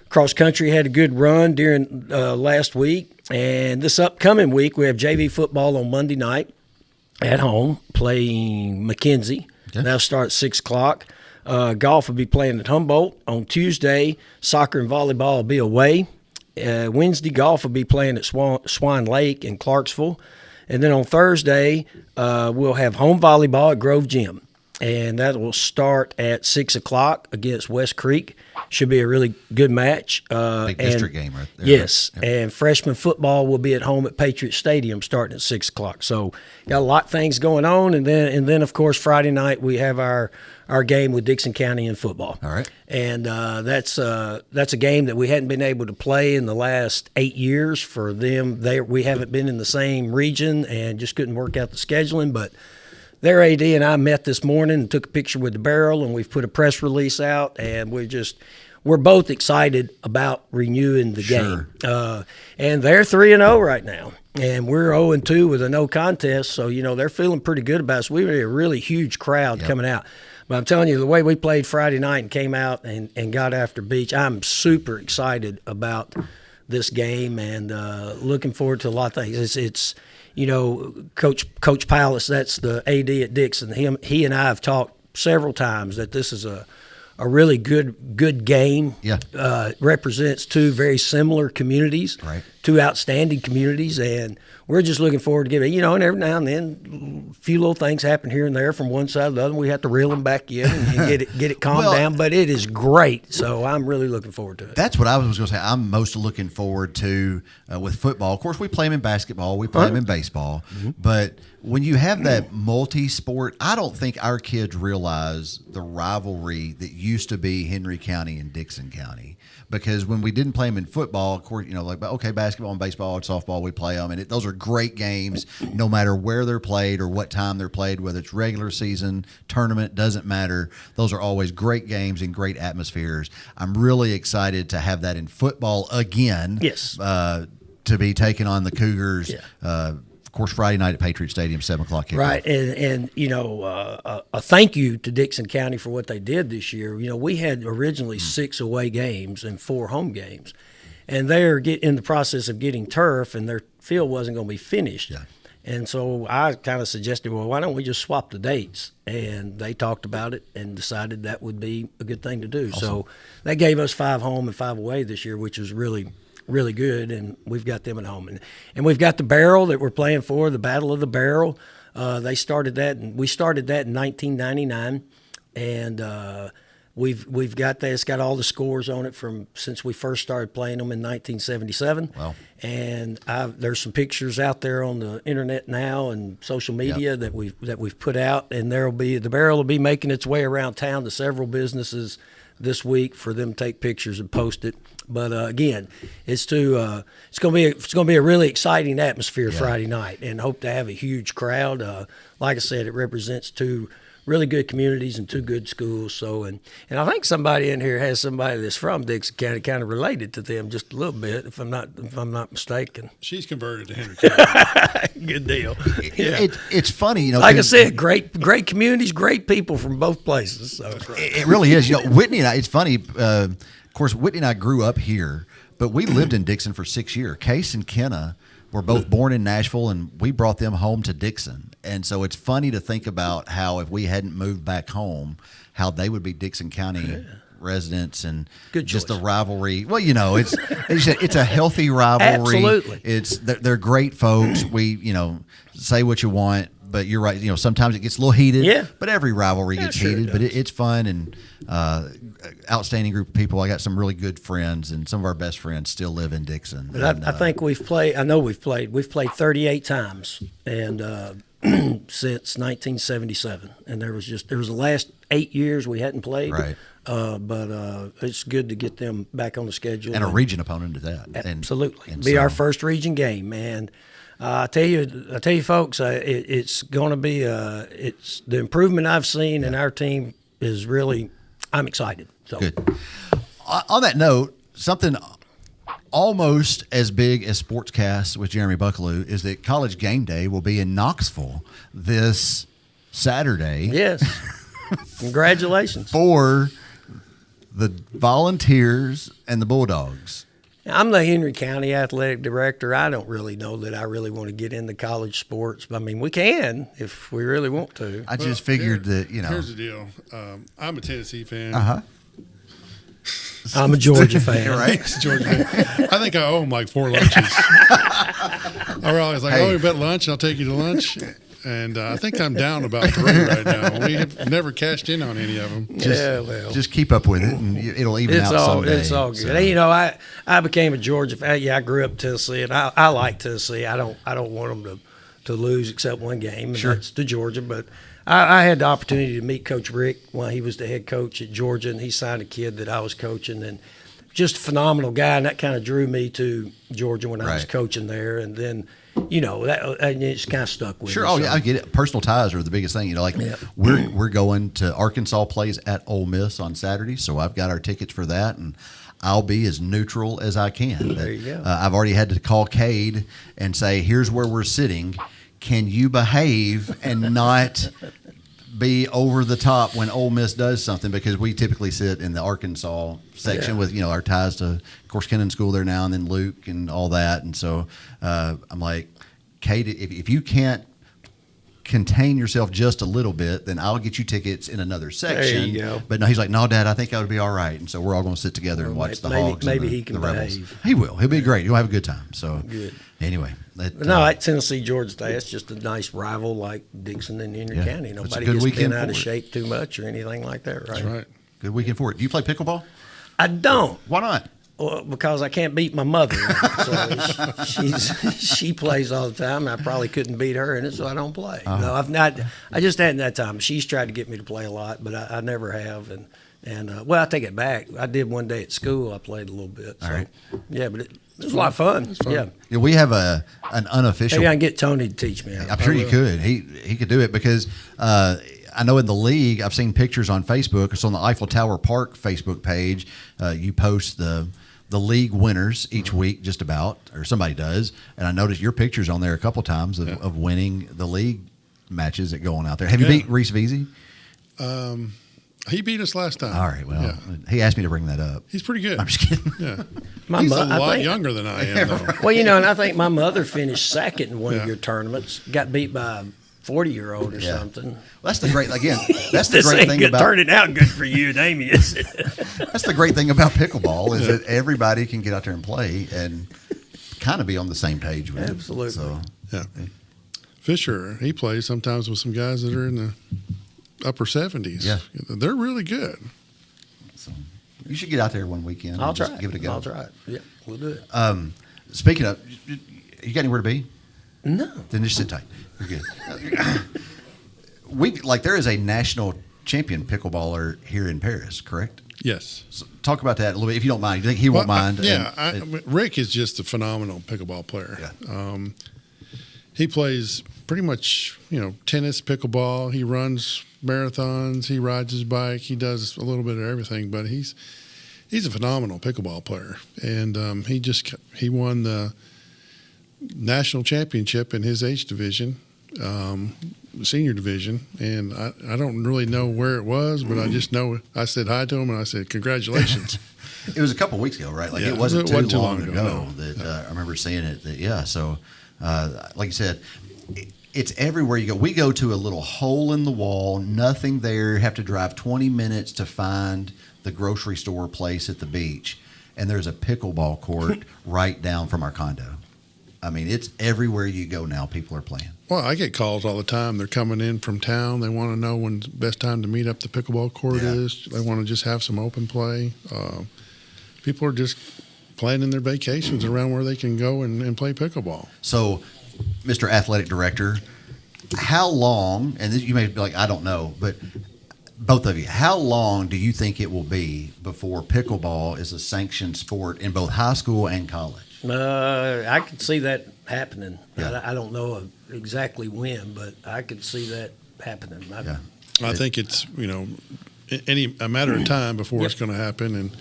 Cross country had a good run during last week. And this upcoming week, we have JV football on Monday night at home playing McKenzie. Okay. That'll start at 6 o'clock. Golf will be playing at Humboldt. On Tuesday, soccer and volleyball will be away. Wednesday, golf will be playing at Swan Lake in Clarksville. And then on Thursday, we'll have home volleyball at Grove Gym. And that will start at 6 o'clock against West Creek. Should be a really good match. Big district game right there. Yes. Yep. And freshman football will be at home at Patriot Stadium starting at 6 o'clock. So got a lot of things going on. And then of course, Friday night we have our game with Dixon County in football. All right. And that's a game that we hadn't been able to play in the last 8 years for them. We haven't been in the same region and just couldn't work out the scheduling. But their AD and I met this morning and took a picture with the barrel, and we've put a press release out, and we're both excited about renewing the game. And they're 3-0 right now, and we're 0-2 with a no contest. So they're feeling pretty good about us. We had a really huge crowd coming out. But I'm telling you, the way we played Friday night and came out and got after Beach, I'm super excited about this game and looking forward to a lot of things. It's Coach Palace, that's the AD at Dixon. He and I have talked several times that this is a really good game. Yeah. Represents two very similar communities, right. Two outstanding communities, and we're just looking forward to giving, and every now and then a few little things happen here and there from one side to the other. We have to reel them back in and get it calmed down, but it is great. So I'm really looking forward to it. That's what I was going to say. I'm most looking forward to with football. Of course, we play them in basketball, we play them in baseball, but when you have that multi-sport, I don't think our kids realize the rivalry that used to be Henry County and Dixon County. Because when we didn't play them in football, of course, basketball and baseball and softball, we play them, and those are great games, no matter where they're played or what time they're played, whether it's regular season, tournament, doesn't matter. Those are always great games and great atmospheres. I'm really excited to have that in football again. Yes. To be taking on the Cougars. Yeah. Of course, Friday night at Patriot Stadium, 7 o'clock kickoff. Right, and a thank you to Dixon County for what they did this year. We had originally 6 away games and 4 home games, and they're in the process of getting turf, and their field wasn't going to be finished. Yeah. And so I kind of suggested, well, why don't we just swap the dates? And they talked about it and decided that would be a good thing to do. Awesome. So that gave us 5 home and 5 away this year, which was really good, and we've got them at home. And we've got the Barrel that we're playing for, the Battle of the Barrel. They started that, and we started that in 1999, and we've got that. It's got all the scores on it from since we first started playing them in 1977. Wow. And there's some pictures out there on the internet now and social media that we've put out, and the Barrel will be making its way around town to several businesses this week for them to take pictures and post it. But again, it's going to be a really exciting atmosphere Friday night, and hope to have a huge crowd. Like I said, it represents 2 really good communities and 2 good schools. So and I think somebody in here has somebody that's from Dixon County, kind of related to them just a little bit, if I'm not mistaken. She's converted to Henry County. Good deal. Yeah. It's funny, Like I said, great communities, great people from both places. So that's right. It really is. Whitney and I. It's funny. Of course, Whitney and I grew up here, but we lived in Dixon for 6 years. Case and Kenna were both born in Nashville, and we brought them home to Dixon. And so it's funny to think about how if we hadn't moved back home, how they would be Dixon County residents, and good just choice. the rivalry. Well, it's a healthy rivalry. Absolutely. They're great folks. We say what you want, but you're right. Sometimes it gets a little heated. Yeah. But every rivalry gets heated. But it's fun, and outstanding group of people. I got some really good friends, and some of our best friends still live in Dixon. But I think we've played 38 times, and since 1977, and there was the last 8 years we hadn't played. Right. But it's good to get them back on the schedule. And a region opponent to that. Absolutely. And be our first region game. And I tell you, folks, it's going to be it's the improvement I've seen in our team is really, I'm excited. So. Good. On that note, something almost as big as SportsCast with Jeremy Buckelew is that College Game Day will be in Knoxville this Saturday. Yes. Congratulations. For the Volunteers and the Bulldogs. I'm the Henry County Athletic Director. I don't really know that I really want to get into college sports. I mean, we can if we really want to. I just figured that, Here's the deal. I'm a Tennessee fan. Uh-huh. I'm a Georgia fan. Right? Georgia fan. I think I owe them like 4 lunches. I was always like, Hey. you bet lunch, I'll take you to lunch. And I think I'm down about 3 right now. We have never cashed in on any of them. Just keep up with it, and it'll even out someday. It's all good. So. I became a Georgia fan. Yeah, I grew up in Tennessee, and I like Tennessee. I don't want them to lose except one game, and that's to Georgia. But I had the opportunity to meet Coach Rick while he was the head coach at Georgia, and he signed a kid that I was coaching, and just a phenomenal guy, and that kind of drew me to Georgia when I was coaching there, and then. That it's kind of stuck with me. Sure. Oh, yeah, I get it. Personal ties are the biggest thing. We're going to Arkansas plays at Ole Miss on Saturday, so I've got our tickets for that, and I'll be as neutral as I can. There you go. I've already had to call Cade and say, here's where we're sitting. Can you behave and not be over the top when Ole Miss does something, because we typically sit in the Arkansas section with, our ties to, of course, Kennan School there now, and then Luke and all that. And so I'm like, Kate, if you can't contain yourself just a little bit, then I'll get you tickets in another section. There you go. But no, he's like, no, Dad, I think I would be all right. And so we're all going to sit together and watch the Hogs. Maybe and he can the Rebels. behave. He will. He'll be great. You'll have a good time. So Good. Anyway, at Tennessee Georgia State, it's just a nice rival like Dixon and Henry County. It's a Nobody good gets weekend bent out of for it. shape too much or anything like that, right? That's right. good weekend for it. Do you play pickleball? I don't. Why not? Well, because I can't beat my mother. So she plays all the time. I probably couldn't beat her in it, so I don't play. No, I've not. I just hadn't that time. She's tried to get me to play a lot, but I never have. And well, I take it back. I did one day at school. I played a little bit. So, All right. Yeah, but it was a lot of fun. It's fun. Yeah. We have an unofficial. Maybe I can get Tony to teach me. I'm sure you could. He could do it, because I know in the league, I've seen pictures on Facebook. It's on the Eiffel Tower Park Facebook page. You post the league winners each week, just about, or somebody does. And I noticed your pictures on there a couple times of winning the league matches that go on out there. Have you beat Reese Veazey? He beat us last time. All right. Well, he asked me to bring that up. He's pretty good. I'm just kidding. Yeah. He's a lot younger than I am, though. Well, and I think my mother finished second in one of your tournaments. Got beat by a 40-year-old or something. Well, that's the great. Again, that's the This great ain't thing good, about turning out good for you, Amy. Is it? That's the great thing about pickleball is that everybody can get out there and play and kind of be on the same page with Absolutely. it. So, Yeah. Fisher, he plays sometimes with some guys that are in the upper 70s. Yeah. They're really good. so you should get out there one weekend. I'll and just try it. Give it a go. I'll try it. Yeah, we'll do it. Speaking of, you got anywhere to be? No. Then just sit tight. You're good. There is a national champion pickleballer here in Paris, correct? Yes. So talk about that a little bit, if you don't mind. You think he won't mind? Rick is just a phenomenal pickleball player. Yeah. He plays pretty much, tennis, pickleball. He runs marathons. He rides his bike. He does a little bit of everything. But he's a phenomenal pickleball player, and he won the national championship in his age division, senior division, and I don't really know where it was, but I just know I said hi to him and I said congratulations. It was a couple of weeks ago, right? Yeah, it wasn't too long ago no. that I remember seeing it. So, like you said, it's everywhere you go. We go to a little hole in the wall, nothing there. Have to drive 20 minutes to find the grocery store place at the beach, and there's a pickleball court right down from our condo. I mean, it's everywhere you go now. People are playing. Well, I get calls all the time. They're coming in from town. They want to know when the best time to meet up the pickleball court is. They want to just have some open play. People are just planning their vacations around where they can go and play pickleball. So, Mr. Athletic Director, how long, and you may be like, I don't know, but both of you, how long do you think it will be before pickleball is a sanctioned sport in both high school and college? Uh, I could see that happening. Yeah. I don't know exactly when, but I could see that happening. I think it's, a matter of time before it's going to happen. And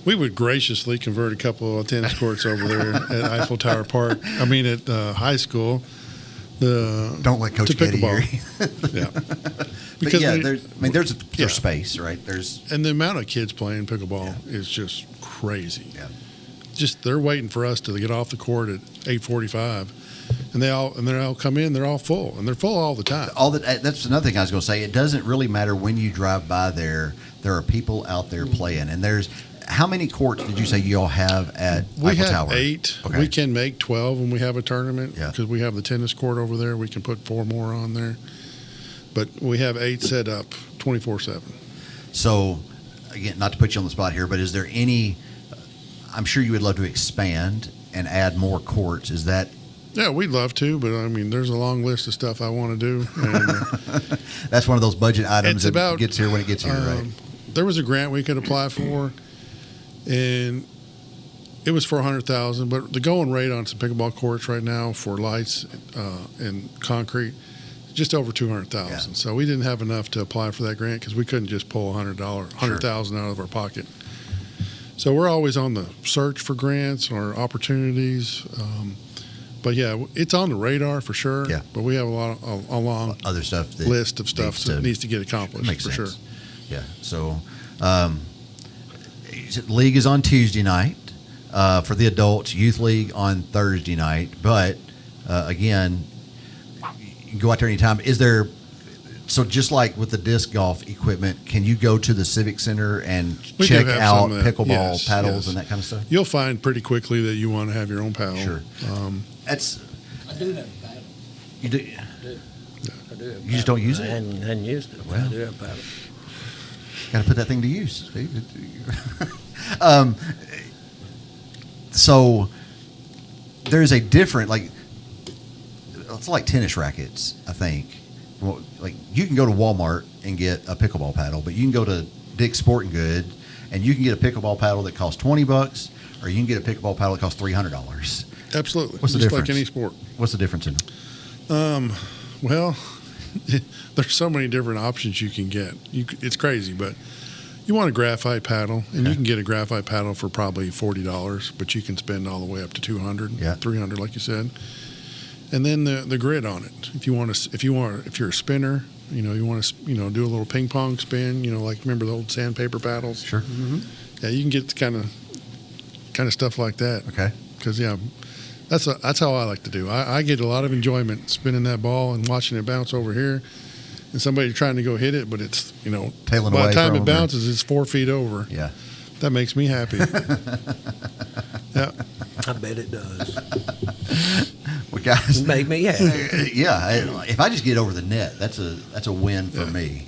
we would graciously convert a couple of tennis courts over there at Eiffel Tower Park. I mean, at high school. Don't let Coach Getty hear you. Yeah. Because there's space, right? And the amount of kids playing pickleball is just crazy. Yeah. Just they're waiting for us to get off the court at 8:45, and they all come in. They're all full, and they're full all the time. That's another thing I was going to say. It doesn't really matter when you drive by there. There are people out there playing, and there's how many courts did you say you all have at Eiffel Tower? We have 8. Okay. We can make 12 when we have a tournament because Yeah. we have the tennis court over there. We can put 4 more on there, but we have 8 set up 24/7. So, again, not to put you on the spot here, but is there any? I'm sure you would love to expand and add more courts. Is that? Yeah, we'd love to, but I mean, there's a long list of stuff I want to do. And, That's one of those budget items that gets here when it gets here, right? There was a grant we could apply for, and it was for $100,000. But the going rate on some pickleball courts right now for lights and concrete, just over $200,000. Yeah. So we didn't have enough to apply for that grant because we couldn't just pull $100,000 out of our pocket. So we're always on the search for grants or opportunities. But yeah, it's on the radar for sure. Yeah. But we have a long Other stuff that list of stuff that needs to get accomplished makes for sense. sure. Yeah. So, league is on Tuesday night for the adults. Youth league on Thursday night. But again, you can go out there anytime. Is there? So just like with the disc golf equipment, can you go to the Civic Center and We do check have out some of that. pickleball Yes, paddles yes. and that kind of stuff? You'll find pretty quickly that you want to have your own paddle. Sure. That's I do have a paddle. you do. I do have a You just don't use I it. hadn't used it. Well. I do have a paddle. Got to put that thing to use. So there's a different, like, it's like tennis rackets, I think. Well, like, you can go to Walmart and get a pickleball paddle, but you can go to Dick's Sporting Goods and you can get a pickleball paddle that costs $20, or you can get a pickleball paddle that costs $300. Absolutely. What's the Just difference? like any sport. What's the difference in them? Well, there's so many different options you can get. It's crazy, but you want a graphite paddle, and you can get a graphite paddle for probably $40, but you can spend all the way up to $200, Yeah. $300, like you said. And then the grid on it. If you're a spinner, you want to, do a little ping pong spin. Like remember the old sandpaper paddles? Sure. Yeah, you can get the kind of stuff like that. Okay. Because that's how I like to do. I get a lot of enjoyment spinning that ball and watching it bounce over here, and somebody trying to go hit it, but it's Tailing by away the time from it them, or- bounces, it's 4 feet over. Yeah. That makes me happy. Yeah, I bet it does. Well, guys, Make me happy. yeah. If I just get over the net, that's a win for me.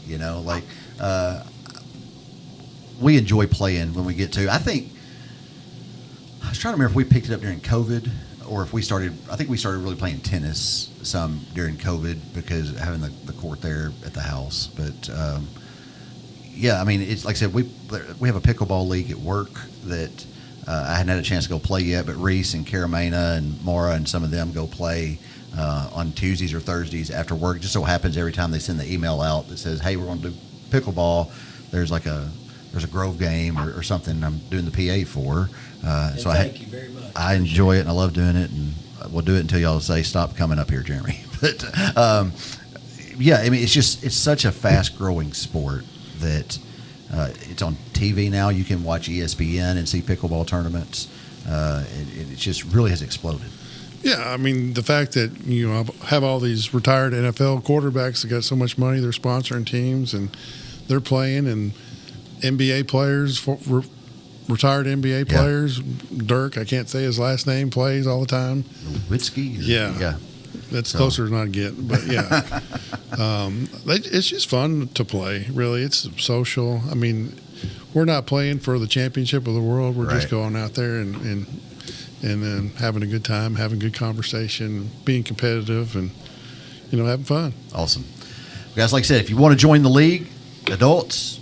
We enjoy playing when we get to. I was trying to remember if we picked it up during COVID or if we started. I think we started really playing tennis some during COVID because of having the court there at the house. But yeah, I mean, it's like I said, we have a pickleball league at work that I hadn't had a chance to go play yet, but Reese and Caramana and Mara and some of them go play on Tuesdays or Thursdays after work. Just so happens every time they send the email out that says, "Hey, we're going to do pickleball," there's a Grove game or something I'm doing the PA for. So Thank you very much. I enjoy it and I love doing it, and we'll do it until y'all say stop coming up here, Jeremy. But yeah, I mean, it's such a fast growing sport that it's on TV now. You can watch ESPN and see pickleball tournaments. It just really has exploded. yeah. I mean, the fact that have all these retired NFL quarterbacks that got so much money, they're sponsoring teams and they're playing, and NBA players, retired NBA Yeah. players. Dirk, I can't say his last name, plays all the time. Nowitzki? Yeah. That's closer than I get, but yeah, it's just fun to play. Really, it's social. I mean, we're not playing for the championship of the world. We're Right. just going out there and then having a good time, having good conversation, being competitive, and having fun. Awesome. Guys, like I said, if you want to join the league, adults,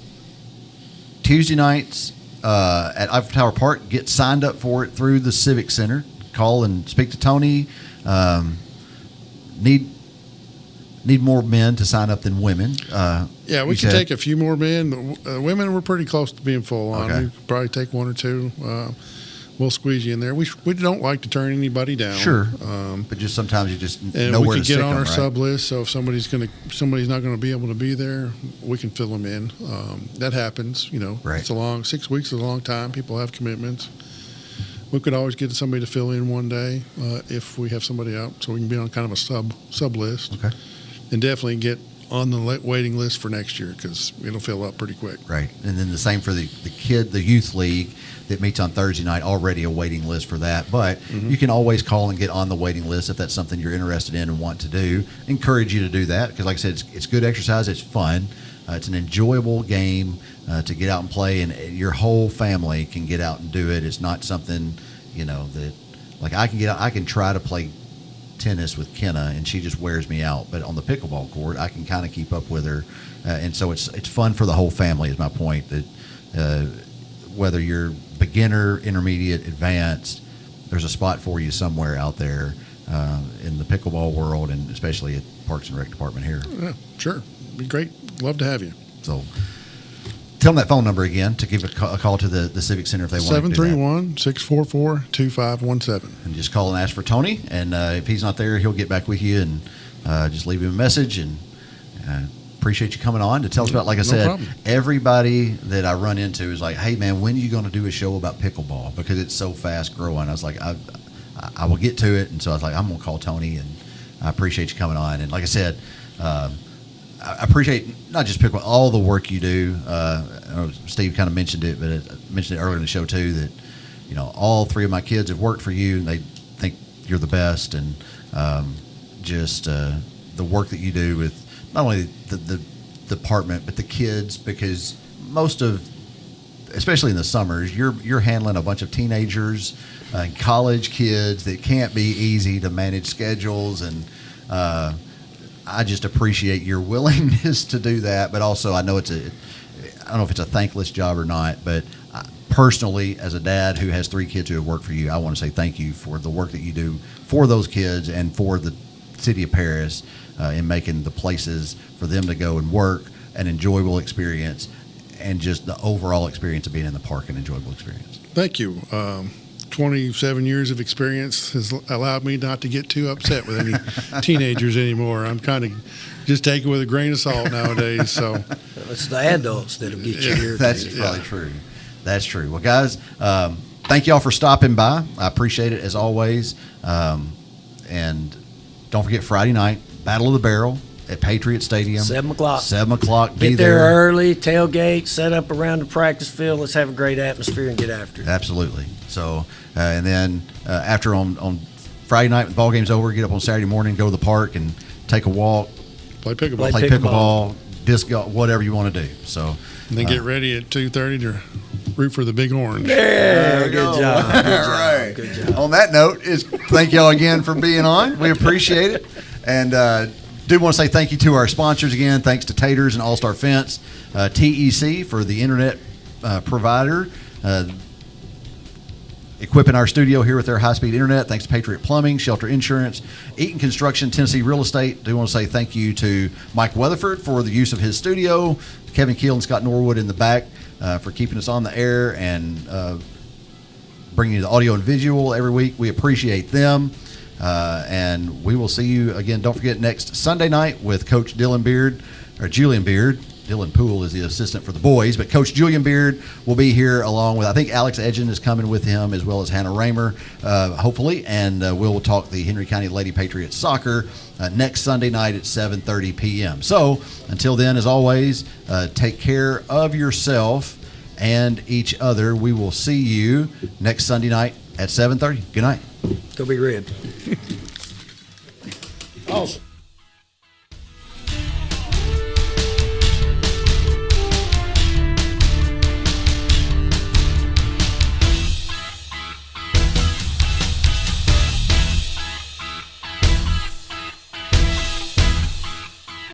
Tuesday nights at Eiffel Tower Park, get signed up for it through the Civic Center. Call and speak to Tony. Need more men to sign up than women. Yeah, we you can said? take a few more men. But women, we're pretty close to being full on. Okay. We could probably take one or two. We'll squeeze you in there. We don't like to turn anybody down. Sure. Um, But just sometimes you just And know we where can to get stick on them, our right? sub list, so if somebody's not going to be able to be there, we can fill them in. That happens, Right. It's 6 weeks is a long time. People have commitments. We could always get somebody to fill in one day if we have somebody out, so we can be on kind of a sub list. Okay. And definitely get on the waiting list for next year because it'll fill up pretty quick. Right. And then the same for the youth league that meets on Thursday night, already a waiting list for that. But you can always call and get on the waiting list if that's something you're interested in and want to do. Encourage you to do that because, like I said, it's good exercise. It's fun. It's an enjoyable game to get out and play, and your whole family can get out and do it. It's not something, that like I can try to play tennis with Kenna and she just wears me out, but on the pickleball court I can kind of keep up with her, and so it's fun for the whole family is my point, that whether you're beginner, intermediate, advanced, there's a spot for you somewhere out there in the pickleball world, and especially at Parks and Rec department here. Yeah, sure. Be great. Love to have you. So tell them that phone number again to give a call to the Civic Center if they want to do that. 731-644-2517. And just call and ask for Tony. And if he's not there, he'll get back with you and just leave him a message. And appreciate you coming on to tell us about, like I said, problem. everybody that I run into is like, hey, man, when are you going to do a show about pickleball? Because it's so fast growing. I was like, I will get to it. And so I was like, I'm going to call Tony, and I appreciate you coming on. And like I said, I appreciate not just pickleball, all the work you do. I know Steve kind of mentioned it, but I mentioned it earlier in the show too, that, you know, all three of my kids have worked for you, and they think you're the best. And just the work that you do with not only the department, but the kids, because most of, especially in the summers, you're handling a bunch of teenagers and college kids that can't be easy to manage schedules. And I just appreciate your willingness to do that. But also, I know I don't know if it's a thankless job or not, but personally, as a dad who has 3 kids who have worked for you, I want to say thank you for the work that you do for those kids and for the city of Paris in making the places for them to go and work an enjoyable experience, and just the overall experience of being in the park an enjoyable experience. Thank you. 27 years of experience has allowed me not to get too upset with any teenagers anymore. I'm kind of just take it with a grain of salt nowadays. So it's the adults that'll get you here. That's probably true. That's true. Well, guys, thank y'all for stopping by. I appreciate it as always. And don't forget Friday night, Battle of the Barrel at Patriot Stadium. 7 o'clock. 7 o'clock. Be Get there early, tailgate, set up around the practice field. Let's have a great atmosphere and get after it. Absolutely. So, and then after on Friday night, when the ball game's over, get up on Saturday morning, go to the park and take a walk. Play pickleball. Play pickleball, disc golf, whatever you want to do. So, And then get ready at 2:30 to root for the Big Orange. Yeah, good job. Good job. All right. Good job. On that note, thank y'all again for being on. We appreciate it. And do want to say thank you to our sponsors again. Thanks to Taters and All-Star Fence, TEC for the internet provider, equipping our studio here with their high-speed internet. Thanks to Patriot Plumbing, Shelter Insurance, Eaton Construction, Tennessee Real Estate. Do want to say thank you to Mike Weatherford for the use of his studio, Kevin Keel and Scott Norwood in the back for keeping us on the air and bringing you the audio and visual every week. We appreciate them. And we will see you again. Don't forget next Sunday night with Coach Julian Beard. Dylan Poole is the assistant for the boys, but Coach Julian Beard will be here along with, I think Alex Edgen is coming with him, as well as Hannah Raymer, hopefully. And we'll talk the Henry County Lady Patriots soccer next Sunday night at 7:30 p.m. So until then, as always, take care of yourself and each other. We will see you next Sunday night at 7:30. Good night. Go be ribbed. Awesome.